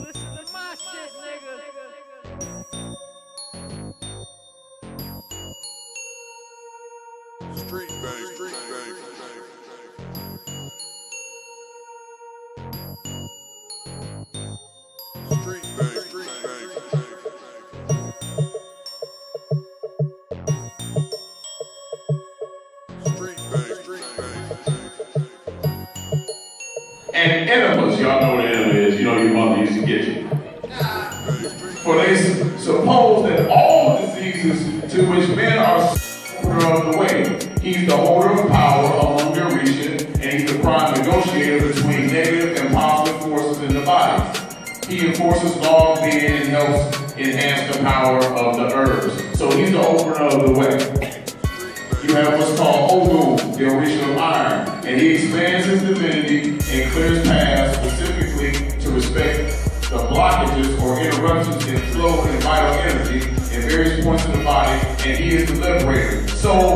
Listen to my shit, nigga. Street bang, street bang. Street bang, street bang. Street bang, street bang. And enemas, y'all know what an enema is. You know your mother used to get you. For they suppose that all diseases to which men are holder of the way. He's the holder of power among their region, and he's the prime negotiator between negative and positive forces in the body. He enforces law of being and helps enhance the power of the herbs. So he's the opener of the way. You have what's called O.S.I.R.I.S, the original iron, and he expands his divinity and clears paths specifically to respect the blockages or interruptions in flow and vital energy in various points of the body, and he is the liberator. So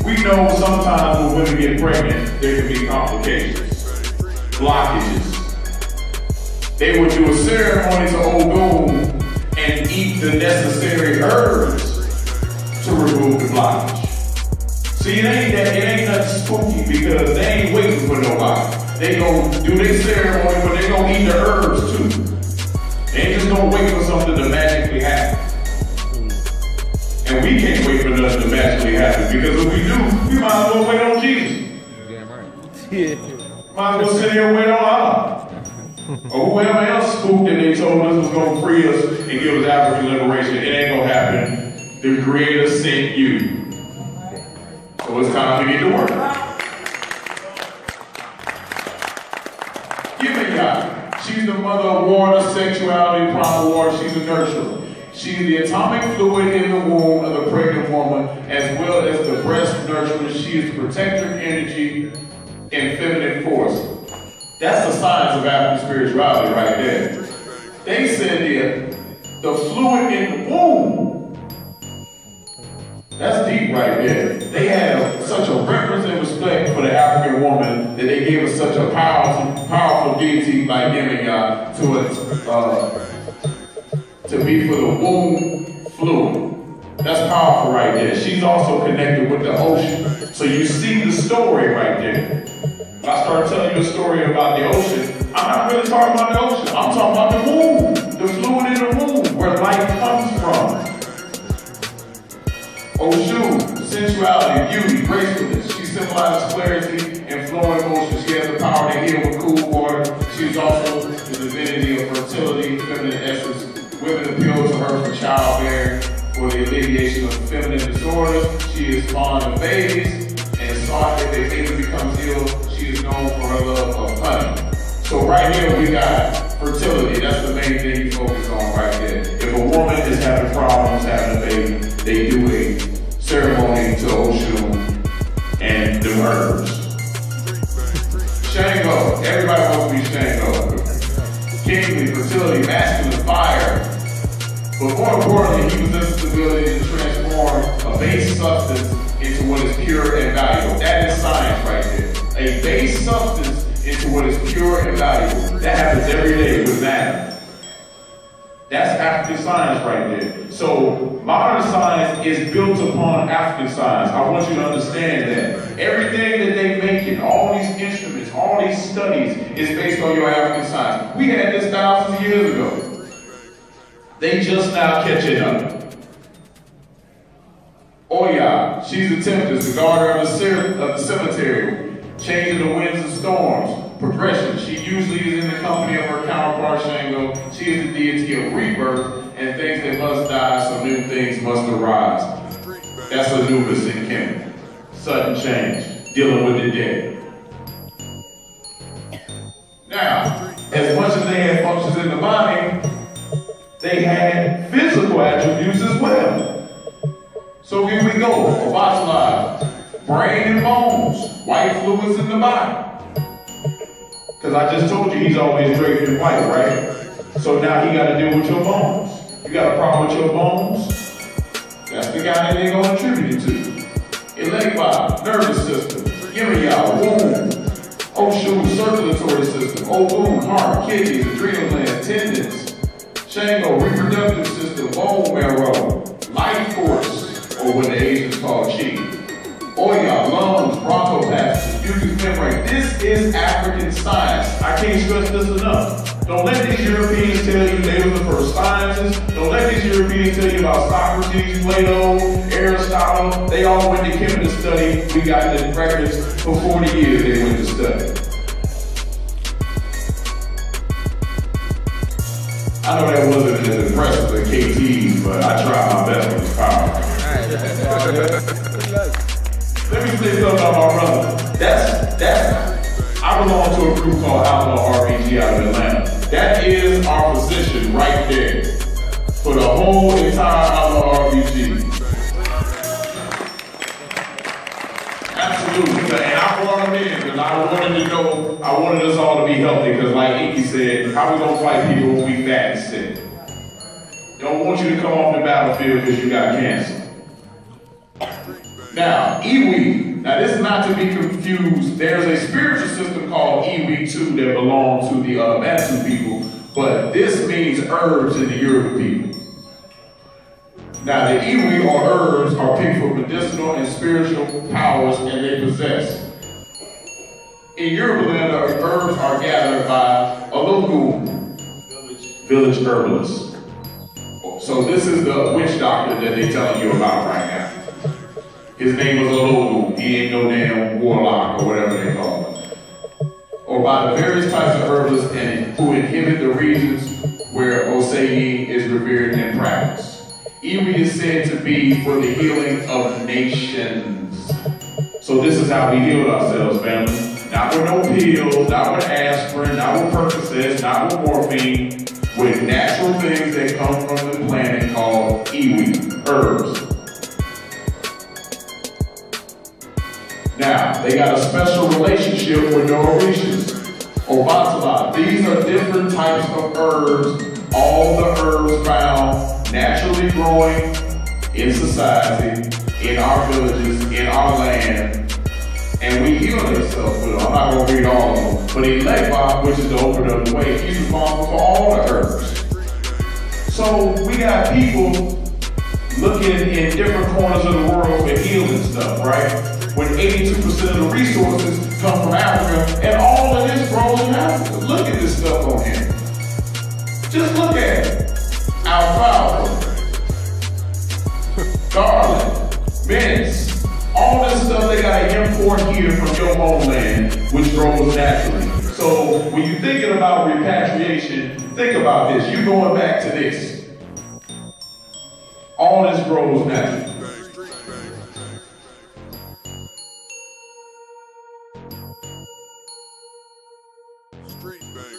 we know sometimes when women get pregnant, there can be complications, blockages. They would do a ceremony to O.S.I.R.I.S and eat the necessary herbs to remove the blockage. See, it ain't nothing spooky because they ain't waiting for nobody. They gon' do their ceremony, but they gon' eat the herbs too. They ain't just gonna wait for something to magically happen. And we can't wait for nothing to magically happen because if we do, we might as well wait on Jesus. Damn right. Yeah. Might as well sit here and wait on Allah. Or whoever else spooked that they told us was gonna free us and give us African liberation. It ain't gonna happen. The Creator sent you. So it's time to get to work. Give me y'all. She's the mother of water, sexuality, primal water. She's a nurturer. She's the atomic fluid in the womb of the pregnant woman, as well as the breast nurturer. She is the protector energy and feminine force. That's the science of African spirituality right there. They said the fluid in the womb. That's deep right there. They have such a reverence and respect for the African woman that they gave us such a powerful deity like Yemiya to be for the womb fluid. That's powerful right there. She's also connected with the ocean. So you see the story right there. When I start telling you a story about the ocean, I'm not really talking about the ocean. I'm talking about the womb, the fluid in the womb, where life comes from. O.S.I.R.I.S, sensuality, beauty, gracefulness. She symbolizes clarity and flowing motion. She has the power to heal with cool water. She is also the divinity of fertility, feminine essence. Women appeal to her for childbearing, for the alleviation of feminine disorders. She is fond of babies, and sought if a baby becomes ill, she is known for her love of honey. So right here we got fertility. That's the main thing you focus on right there. If a woman is having problems having a baby, they do a ceremony to O.S.I.R.I.S and the herbs. Shango, everybody wants to be Shango. Kingly, fertility, masculine, fire. But more importantly, he possesses the ability to transform a base substance into what is pure and valuable. That is science right there. A base substance into what is pure and valuable. That happens every day with matter. That's African science right there. So modern science is built upon African science. I want you to understand that. Everything that they make in all these instruments, all these studies is based on your African science. We had this thousands of years ago. They just now catching up. O.S.I.R.I.S, she's the temptress, the guardian of the cemetery, changing the winds and storms, progression. She usually is in the company of her counterpart Shango. She is the deity of rebirth and things that must die so new things must arise. That's Anubis in Kemet. Sudden change, dealing with the dead. Now, as much as they had functions in the body, they had physical attributes as well. So here we go, Obatala, brain and bones, white fluids in the body. Because I just told you he's always draped in white, right? So now he got to deal with your bones. You got a problem with your bones? That's the guy that they're going to attribute it to. Electric body, nervous system, give me y'all, womb, Oshu's circulatory system, Ogun, heart, kidneys, adrenal glands, tendons, Shango, reproductive system, bone marrow, life force, or what the Asians call chi, Oya, lungs, bronchopassages, mucous membrane. This is African science. I can't stress this enough. Don't let these Europeans tell you they were the first scientists. Don't let these Europeans tell you about Socrates, Plato, Aristotle. They all went to Kemet to study. We got the records for 40 years they went to study. I know that wasn't as impressive as KT's, but I tried my best with this power. Let me say something about my brother. I belong to a group called Outlaw RPG out of Atlanta. That is our position right there for the whole entire Outlaw RPG. Absolutely. And I brought them in because I wanted to know, I wanted us all to be healthy because like Inky said, how we gonna fight people when we fat and sick? Don't want you to come off the battlefield because you got cancer. Now, Iwi, now this is not to be confused. There's a spiritual system called Iwi too that belongs to the Bantu people, but this means herbs in the Yoruba people. Now, the Iwi or herbs are picked for medicinal and spiritual powers and they possess. In Yoruba land, the herbs are gathered by a local village herbalist. So this is the witch doctor that they're telling you about right now. His name was Ologu. He ain't no damn warlock or whatever they call him. Or by the various types of herbalists and who inhibit the regions where O.S.I.R.I.S is revered and practiced. Iwi is said to be for the healing of nations. So this is how we heal ourselves, family. Not with no pills, not with aspirin, not with Percocets, not with morphine, with natural things that come from the planet called Iwi, herbs. Now, they got a special relationship with the Orishas, or Pantha. These are different types of herbs, all the herbs found naturally growing in society, in our villages, in our land, and we heal ourselves with them. I'm not going to read all of them, but Elekba, which is the open of the way, he's responsible for all the herbs. So we got people looking in different corners of the world for healing stuff, right? When 82% of the resources come from Africa, and all of this grows in Africa. Look at this stuff on here. Just look at it. Alfalfa, garlic, mince, all this stuff they gotta import here from your homeland, which grows naturally. So when you're thinking about repatriation, think about this. You're going back to this. All this grows naturally. Street bang.